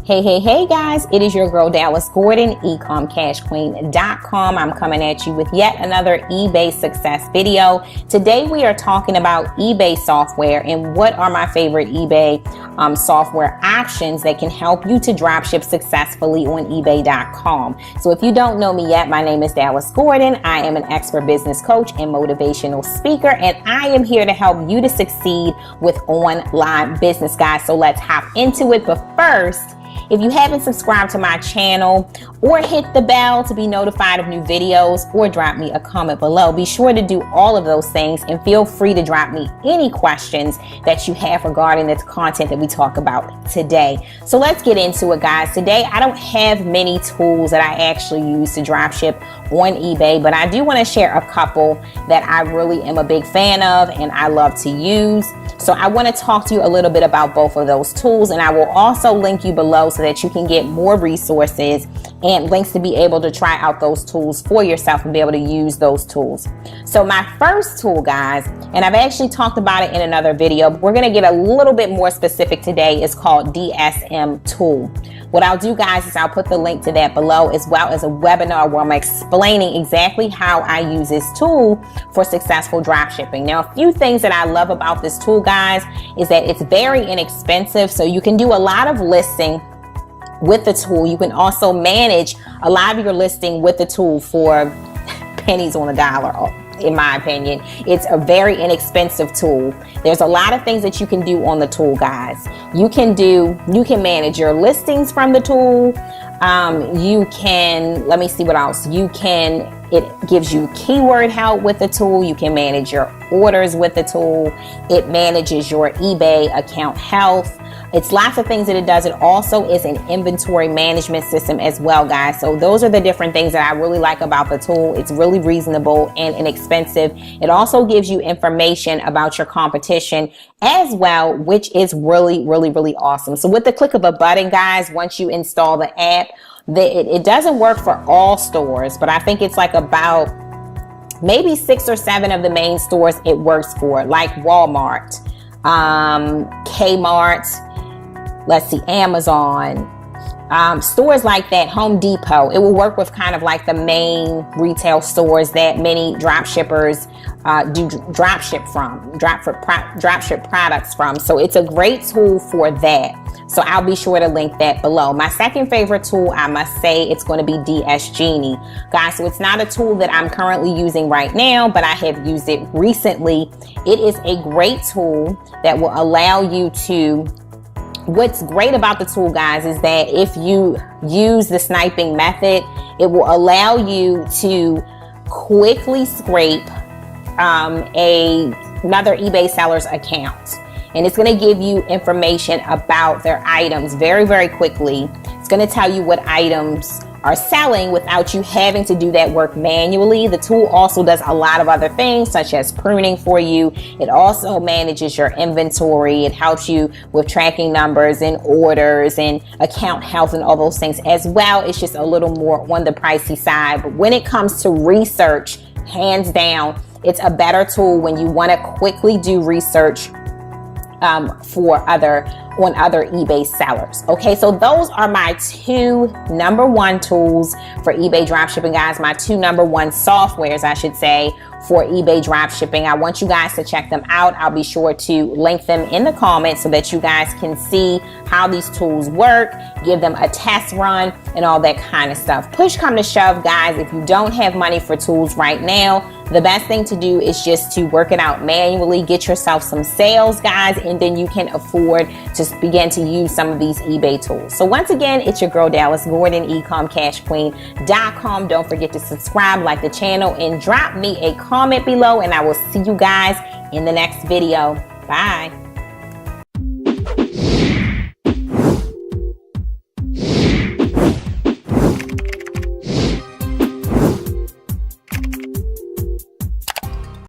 Hey guys, it is your girl Dallas Gordon, ecomcashqueen.com. I'm coming at you with yet another eBay success video. Today we are talking about eBay software and what are my favorite eBay software options that can help you to dropship successfully on ebay.com. So if you don't know me yet, my name is Dallas Gordon. I am an expert business coach and motivational speaker, and I am here to help you to succeed with online business, guys. So let's hop into it. But first, if you haven't subscribed to my channel or hit the bell to be notified of new videos or drop me a comment below, be sure to do all of those things and feel free to drop me any questions that you have regarding the content that we talk about today. So let's get into it, guys. Today, I don't have many tools that I actually use to dropship on eBay, but I do want to share a couple that I really am a big fan of and I love to use. So I want to talk to you a little bit about both of those tools, and I will also link you below so that you can get more resources and links to be able to try out those tools for yourself and be able to use those tools. So my first tool, guys, and I've actually talked about it in another video, but we're going to get a little bit more specific today, is called DSM Tool. What I'll do, guys, is I'll put the link to that below, as well as a webinar where I'm explaining exactly how I use this tool for successful dropshipping. Now, a few things that I love about this tool, guys, is that it's very inexpensive. So you can do a lot of listing with the tool. You can also manage a lot of your listing with the tool for pennies on the dollar. In my opinion, it's a very inexpensive tool. There's a lot of things that you can do on the tool, guys. You can manage your listings from the tool. Let me see what else. It gives you keyword help with the tool. You can manage your orders with the tool. It manages your eBay account health. It's lots of things that it does. It also is an inventory management system as well, guys. So those are the different things that I really like about the tool. It's really reasonable and inexpensive. It also gives you information about your competition as well, which is really, really, really awesome. So with the click of a button, guys, once you install the app, it doesn't work for all stores, but I think it's like about maybe 6 or 7 of the main stores it works for, like Walmart, Kmart, let's see, Amazon, stores like that, Home Depot. It will work with kind of like the main retail stores that many drop shippers do dropship products from. So it's a great tool for that. So I'll be sure to link that below. My second favorite tool, I must say, it's going to be DS Genie. Guys, so it's not a tool that I'm currently using right now, but I have used it recently. It is a great tool that will allow you to... What's great about the tool, guys, is that if you use the sniping method, it will allow you to quickly scrape another eBay seller's account. And it's going to give you information about their items very, very quickly. It's going to tell you what items are selling without you having to do that work manually. The tool also does a lot of other things, such as pruning for you. It also manages your inventory. It helps you with tracking numbers and orders and account health and all those things as well. It's just a little more on the pricey side. But when it comes to research, hands down, it's a better tool when you want to quickly do research on other eBay sellers. Okay, so those are my 2 number 1 tools for eBay dropshipping, guys. My 2 number 1 softwares, I should say, for eBay dropshipping. I want you guys to check them out. I'll be sure to link them in the comments so that you guys can see how these tools work, give them a test run, and all that kind of stuff. Push come to shove, guys, if you don't have money for tools right now, the best thing to do is just to work it out manually, get yourself some sales, guys, and then you can afford to begin to use some of these eBay tools. So once again, it's your girl Dallas Gordon, ecomcashqueen.com. Don't forget to subscribe, like the channel, and drop me a comment below, and I will see you guys in the next video. Bye.